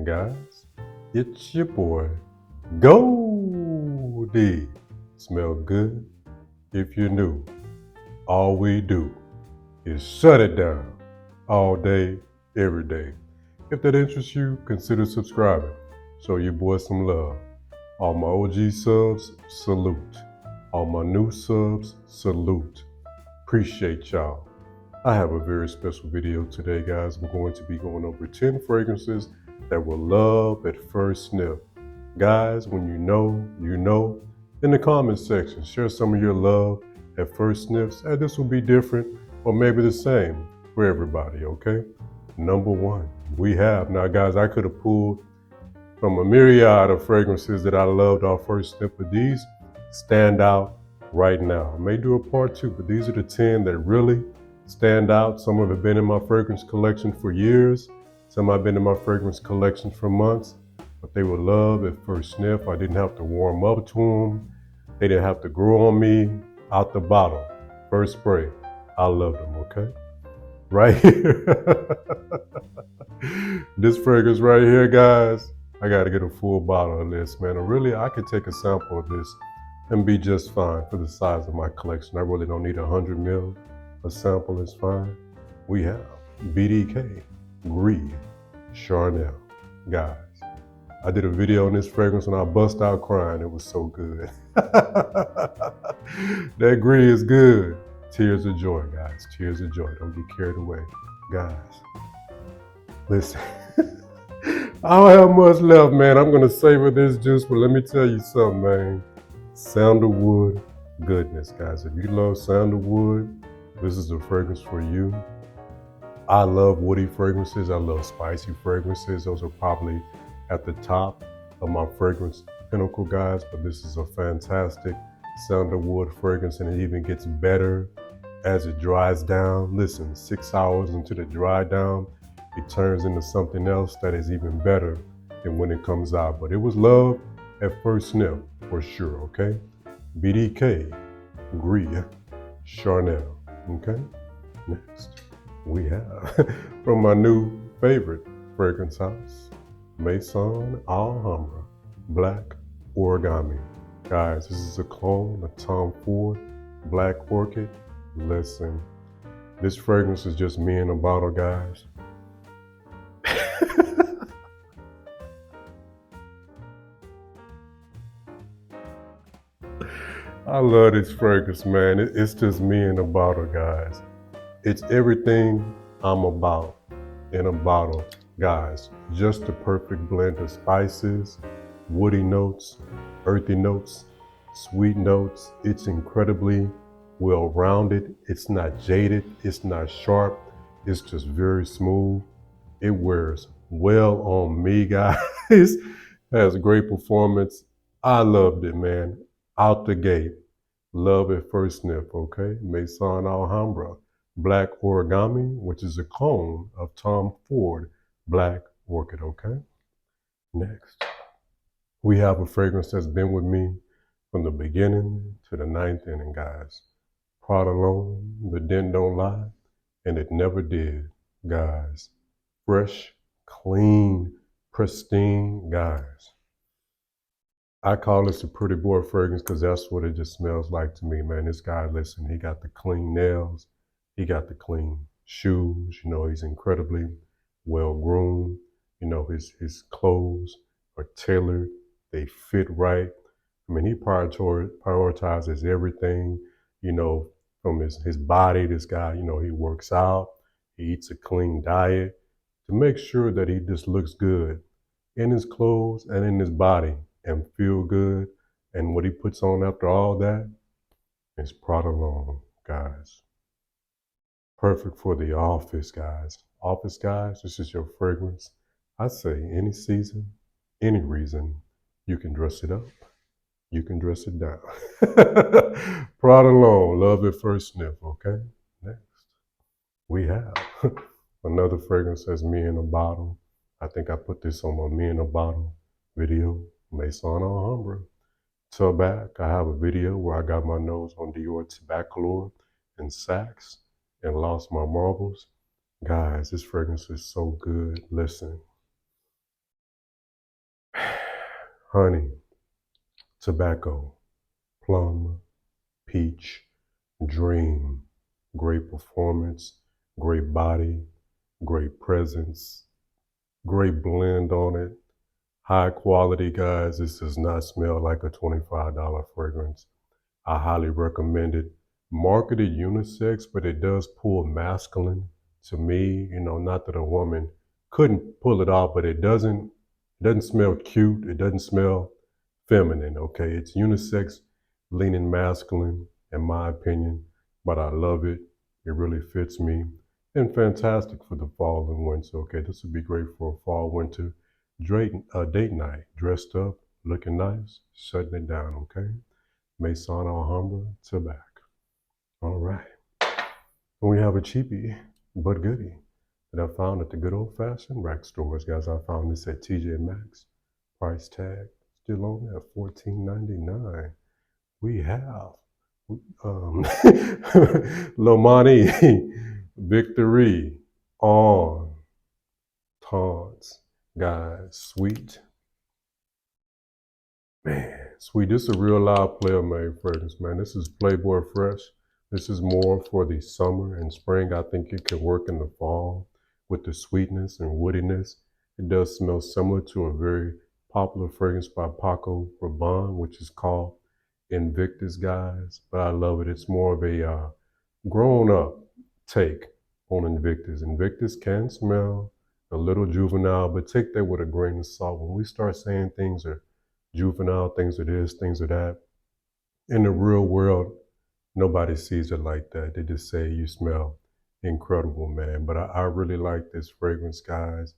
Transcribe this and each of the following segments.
guys? It's your boy, Goldie. Smell good? If you're new, all we do is shut it down all day, every day. If that interests you, consider subscribing. Show your boy some love. All my OG subs, salute. All my new subs, salute. Appreciate y'all. I have a very special video today, guys. I'm going to be going over 10 fragrances that will love at first sniff. Guys, when you know, you know. In the comment section, share some of your love at first sniffs. And this will be different or maybe the same for everybody, okay? Number one, we have. Now, guys, I could have pulled from a myriad of fragrances that I loved off first sniff, but these stand out right now. I may do a part two, but these are the 10 that really stand out. Some have been in my fragrance collection for years. Some have been in my fragrance collection for months, but they were love at first sniff. I didn't have to warm up to them. They didn't have to grow on me out the bottle. First spray, I love them, okay? Right here. This fragrance right here, guys, I gotta get a full bottle of this, man. Really, I could take a sample of this and be just fine for the size of my collection. I really don't need 100 ml. A sample is fine. We have BDK, Gris, Charnel. Guys, I did a video on this fragrance and I bust out crying. It was so good. That Gris is good. Tears of joy, guys. Tears of joy. Don't get carried away. Guys, listen. I don't have much left, man. I'm going to savor this juice, but let me tell you something, man. Sandalwood goodness, guys. If you love sandalwood, this is a fragrance for you. I love woody fragrances. I love spicy fragrances. Those are probably at the top of my fragrance pinnacle, guys, but this is a fantastic sandalwood fragrance, and it even gets better as it dries down. Listen, 6 hours into the dry down, it turns into something else that is even better than when it comes out. But it was love at first sniff, for sure, okay? BDK, Gris, Charnel, okay? Next, we have from my new favorite fragrance house, Maison Alhambra, Black Origami. Guys, this is a clone of Tom Ford, Black Orchid. Listen, this fragrance is just me in a bottle, guys. I love this fragrance, man. It's just me in a bottle, guys. It's everything I'm about in a bottle, guys. Just the perfect blend of spices, woody notes, earthy notes, sweet notes. It's incredibly well-rounded. It's not jaded. It's not sharp. It's just very smooth. It wears well on me, guys. Has great performance. I loved it, man. Out the gate. Love at first sniff, okay? Maison Alhambra, Black Origami, which is a clone of Tom Ford, Black Orchid, okay? Next, we have a fragrance that's been with me from the beginning to the ninth inning, guys. Prada alone, the dent don't lie, and it never did, guys. Fresh, clean, pristine, guys. I call this a pretty boy fragrance because that's what it just smells like to me, man. This guy, listen, he got the clean nails. He got the clean shoes. You know, he's incredibly well-groomed. You know, his clothes are tailored. They fit right. I mean, he prioritizes everything, you know, from his body. This guy, you know, he works out. He eats a clean diet to make sure that he just looks good in his clothes and in his body and feel good. And what he puts on after all that is Prada alone, guys. Perfect for the office, guys. Office guys, this is your fragrance. I say any season, any reason, you can dress it up. You can dress it down. Prada alone, love at first sniff, okay? Next, we have another fragrance that's me in a bottle. I think I put this on my me in a bottle video, Maison Alhambra. Tobacco, I have a video where I got my nose on Dior Tabacalor and Saks and lost my marbles. Guys, this fragrance is so good. Listen, honey, tobacco, plum, peach, dream, great performance, great body, great presence, great blend on it, high quality, guys. This does not smell like a $25 fragrance. I highly recommend it. Marketed unisex, but it does pull masculine to me. Not that a woman couldn't pull it off, but it doesn't smell cute. It doesn't smell feminine. Okay, it's unisex, leaning masculine, in my opinion. But I love it. It really fits me, and fantastic for the fall and winter. Okay, this would be great for a fall winter date night. Dressed up, looking nice, shutting it down. Okay. Maison Alhambra to back. All right. And we have a cheapie but goodie that I found at the good old fashioned rack stores. Guys, I found this at TJ Maxx. Price tag still on there, $14.99. We have Lomani Victory on Taunts. Guys, sweet. Man, sweet. This is a real live player made fragrance, man. This is Playboy Fresh. This is more for the summer and spring. I think it could work in the fall with the sweetness and woodiness. It does smell similar to a very popular fragrance by Paco Rabanne, which is called Invictus, guys. But I love it. It's more of a grown up take on Invictus. Invictus can smell a little juvenile, but take that with a grain of salt. When we start saying things are juvenile, things are this, things are that, in the real world, nobody sees it like that. They just say you smell incredible, man. But I really like this fragrance, guys.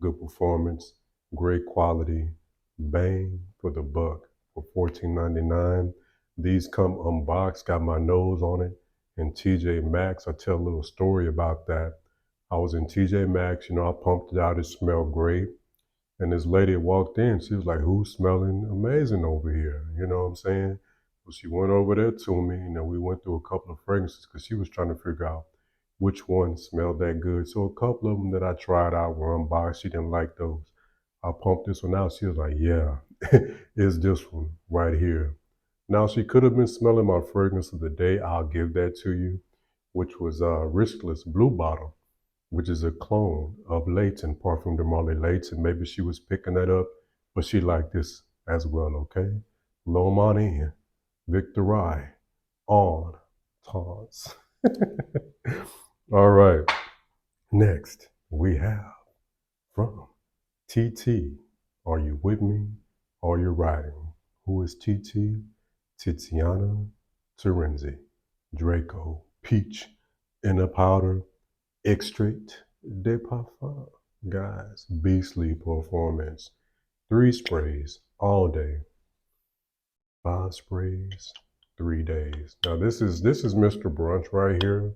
Good performance, great quality, bang for the buck for $14.99. These come unboxed, got my nose on it. In TJ Maxx, I tell a little story about that. I was in TJ Maxx, I pumped it out, it smelled great. And this lady walked in, she was like, "Who's smelling amazing over here?" You know what I'm saying? So she went over there to me, we went through a couple of fragrances because she was trying to figure out which one smelled that good. So a couple of them that I tried out were unboxed. She didn't like those. I pumped this one out. She was like, "Yeah, it's this one right here." Now, she could have been smelling my fragrance of the day. I'll give that to you, which was Riskless Blue Bottle, which is a clone of Leighton, Parfum de Marley Leighton. Maybe she was picking that up, but she liked this as well, okay? Lomani, Victory, on Taunts. All right, next we have from TT, Are You With Me? Are You Riding? Who is TT? Tiziana Terenzi, Draco, Peach, Inner Powder, Extrait de Parfum. Guys, beastly performance. 3 sprays all day. 5 sprays, 3 days. Now this is Mr. Brunch right here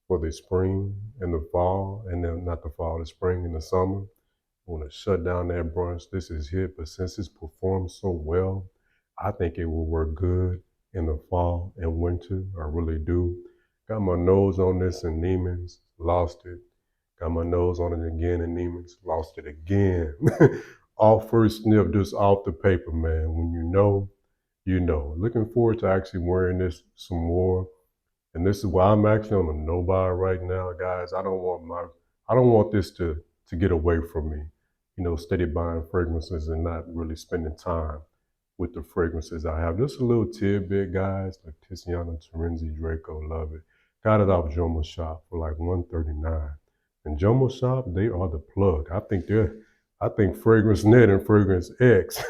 for the spring and the fall, and then not the fall, the spring and the summer. I want to shut down that brunch. This is it, but since it's performed so well, I think it will work good in the fall and winter. I really do. Got my nose on this in Neiman's, lost it. Got my nose on it again in Neiman's, lost it again. Off first sniff, just off the paper, man. When you know, you know. Looking forward to actually wearing this some more. And this is why I'm actually on a no buy right now, guys. I don't want this to get away from me. Steady buying fragrances and not really spending time with the fragrances I have. Just a little tidbit, guys, like Tiziana Terenzi Draco, love it. Got it off Jomo Shop for like $139. And Jomo Shop, they are the plug. I think Fragrance Net and Fragrance X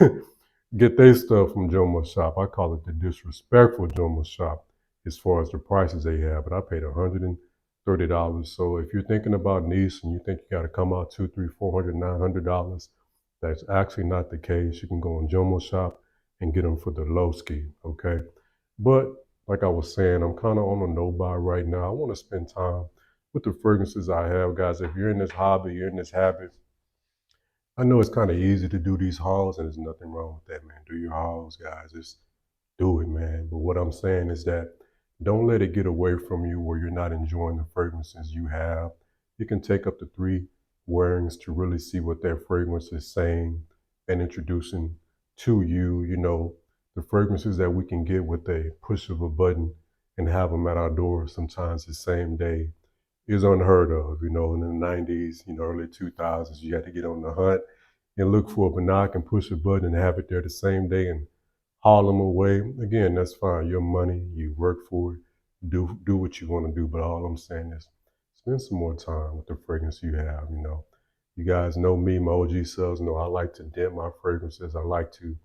get their stuff from Jomo Shop. I call it the disrespectful Jomo Shop as far as the prices they have. But I paid $130. So if you're thinking about Nice and you think you got to come out $200, $300, $400, $900, that's actually not the case. You can go on Jomo Shop and get them for the low ski, okay? But like I was saying, I'm kind of on a no buy right now. I want to spend time with the fragrances I have, guys. If you're in this hobby, you're in this habit, I know it's kind of easy to do these hauls, and there's nothing wrong with that, man. Do your hauls, guys. Just do it, man. But what I'm saying is that don't let it get away from you where you're not enjoying the fragrances you have. You can take up to 3 wearings to really see what that fragrance is saying and introducing to you, the fragrances that we can get with a push of a button and have them at our door sometimes the same day is unheard of. In the 90s, early 2000s, you had to get on the hunt and look for it, but now I can push a button and have it there the same day and haul them away. Again, that's fine. Your money, you work for it, do what you want to do. But all I'm saying is spend some more time with the fragrance you have. You guys know me, my OG selves know I like to dent my fragrances. I like to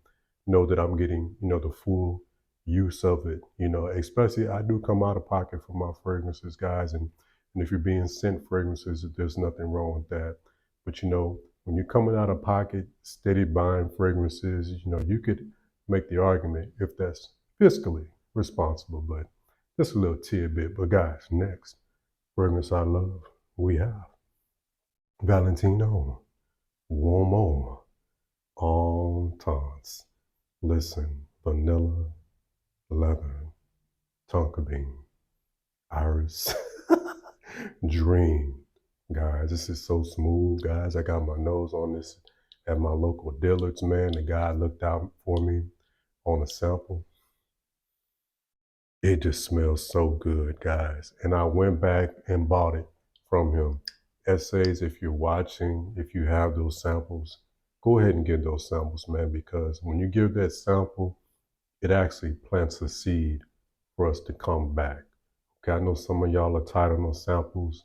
know that I'm getting, the full use of it. Especially I do come out of pocket for my fragrances, guys. And if you're being sent fragrances, there's nothing wrong with that. But when you're coming out of pocket, steady buying fragrances, you could make the argument if that's fiscally responsible. But just a little tidbit. But guys, next fragrance I love, we have Valentino Uomo Entente. Listen, vanilla, leather, tonka bean, iris, dream. Guys, this is so smooth, guys. I got my nose on this at my local Dillard's, man. The guy looked out for me on a sample. It just smells so good, guys. And I went back and bought it from him. Essays, if you're watching, if you have those samples, go ahead and get those samples, man, because when you give that sample, it actually plants a seed for us to come back. Okay, I know some of y'all are tight on those samples.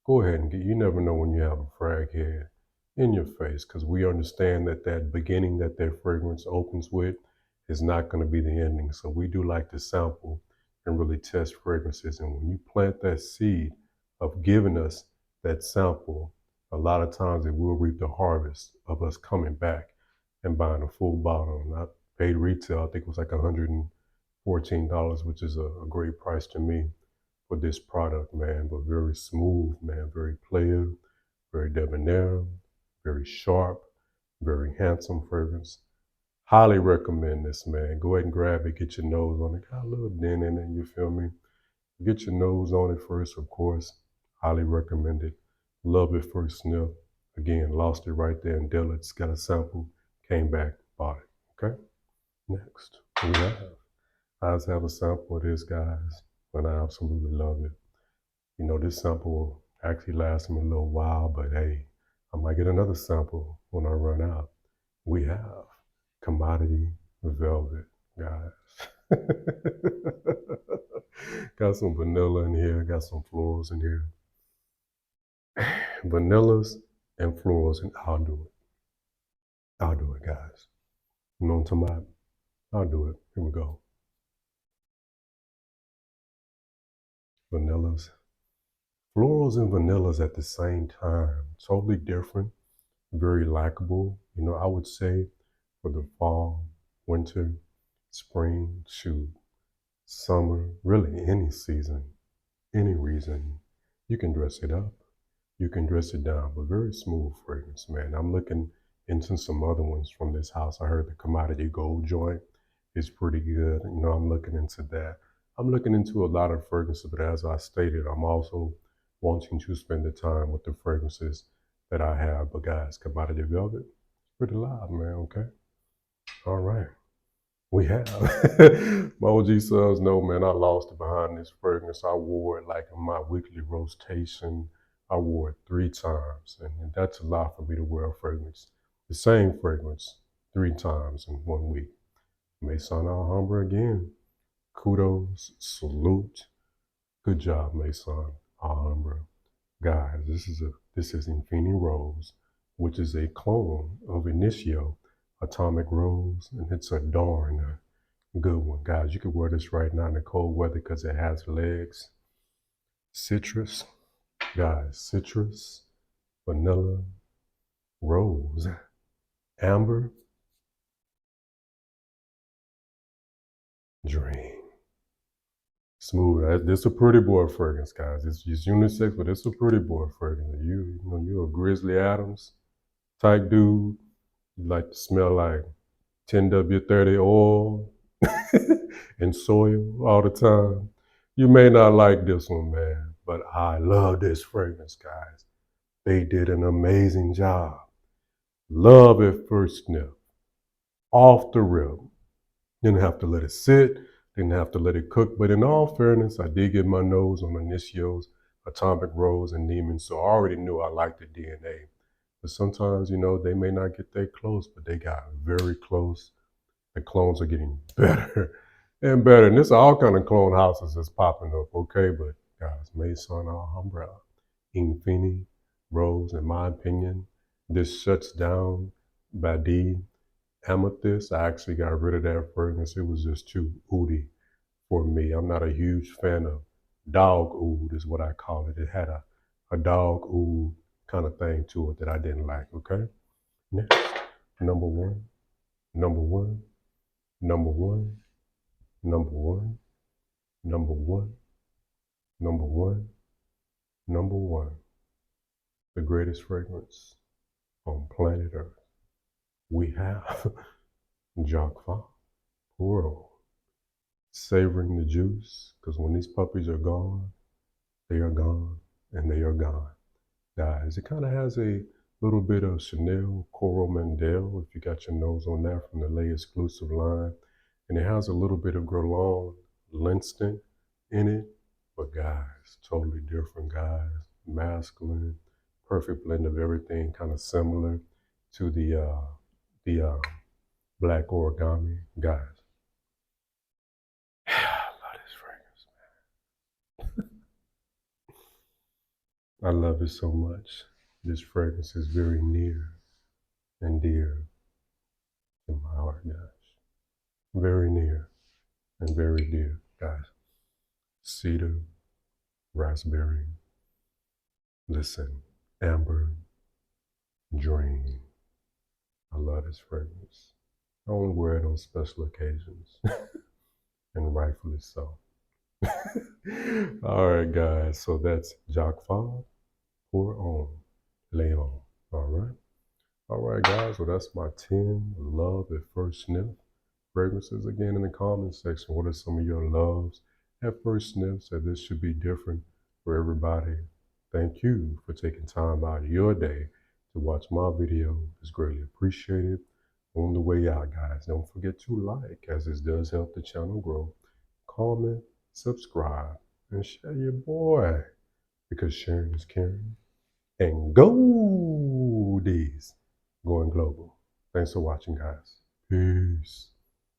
Go ahead and you never know when you have a frag head in your face, because we understand that beginning that fragrance opens with is not going to be the ending. So we do like to sample and really test fragrances. And when you plant that seed of giving us that sample, a lot of times it will reap the harvest of us coming back and buying a full bottle. And I paid retail, I think it was like $114, which is a great price to me for this product, man. But very smooth, man, very player, very debonair, very sharp, very handsome fragrance. Highly recommend this, man. Go ahead and grab it, get your nose on it. Got a little dent in it, you feel me? Get your nose on it first, of course. Highly recommend it. Love it first sniff. Again, lost it right there in Dillard's. Got a sample, came back, bought it. Okay? Next, we have. I just have a sample of this, guys, and I absolutely love it. This sample will actually last me a little while, but hey, I might get another sample when I run out. We have Commodity Velvet, guys. Got some vanilla in here, got some florals in here. Vanillas and florals, and I'll do it. I'll do it, guys. You know what I'm talking about? I'll do it. Here we go. Vanillas. Florals and vanillas at the same time. Totally different. Very likable. I would say for the fall, winter, spring, shoot, summer, really any season, any reason, you can dress it up. You can dress it down, but very smooth fragrance, man. I'm looking into some other ones from this house. I heard the Commodity Gold joint is pretty good. I'm looking into that. I'm looking into a lot of fragrances, but as I stated, I'm also wanting to spend the time with the fragrances that I have. But guys, Commodity Velvet, pretty loud, man, okay? All right. We have. My OG sons know, man, I lost it behind this fragrance. I wore it like in my weekly rotation. I wore it 3 times, and that's a lot for me to wear a fragrance. The same fragrance 3 times in 1 week. Maison Alhambra again. Kudos, salute. Good job, Maison Alhambra. Guys, this is Infinity Rose, which is a clone of Initio Atomic Rose, and it's a darn good one. Guys, you can wear this right now in the cold weather because it has legs. Citrus, guys, citrus, vanilla, rose, amber, dream. Smooth. This is a pretty boy fragrance, guys. It's just unisex, but it's a pretty boy fragrance. You're a Grizzly Adams type dude. You like to smell like 10W30 oil and soil all the time. You may not like this one, man, but I love this fragrance, guys. They did an amazing job. Love at first sniff. off the rip. Didn't have to let it sit, didn't have to let it cook. But in all fairness, I did get my nose on Initio's, Atomic Rose, and Neiman, so I already knew I liked the DNA. But sometimes, they may not get that close, but they got very close. The clones are getting better and better. And there's all kind of clone houses that's popping up, okay? But guys, Maison Alhambra, Infini, Rose, in my opinion, this shuts down Badi Amethyst. I actually got rid of that fragrance. It was just too oody for me. I'm not a huge fan of dog oud, is what I call it. It had a dog oud kind of thing to it that I didn't like, okay? Next, number one, number one, number one, number one, number one, number one, number one. The greatest fragrance on planet Earth. We have Jacques Puro. Savoring the juice, because when these puppies are gone, they are gone, and they are gone. Guys, it kind of has a little bit of Chanel Coral Mandel, if you got your nose on that, from the Lay exclusive line. And it has a little bit of Guerlain Linston in it. But guys, totally different, guys. Masculine, perfect blend of everything, kind of similar to the Black Origami. Guys, I love this fragrance. I love it so much. This fragrance is very near and dear to my heart, guys. Very near and very dear, guys. Cedar, raspberry, listen, amber, dream. I love this fragrance. I only wear it on special occasions, and rightfully so. All right, guys. So that's Jacques Favre, Pour On, Leon. All right. All right, guys. Well, that's my 10 love at first sniff fragrances. Again, in the comment section, what are some of your loves at first sniffs that this should be different for everybody? Thank you for taking time out of your day to watch my video. It's greatly appreciated. On the way out, guys, don't forget to like, as this does help the channel grow. Comment, subscribe, and share your boy, because sharing is caring. And go these, going global. Thanks for watching, guys. Peace.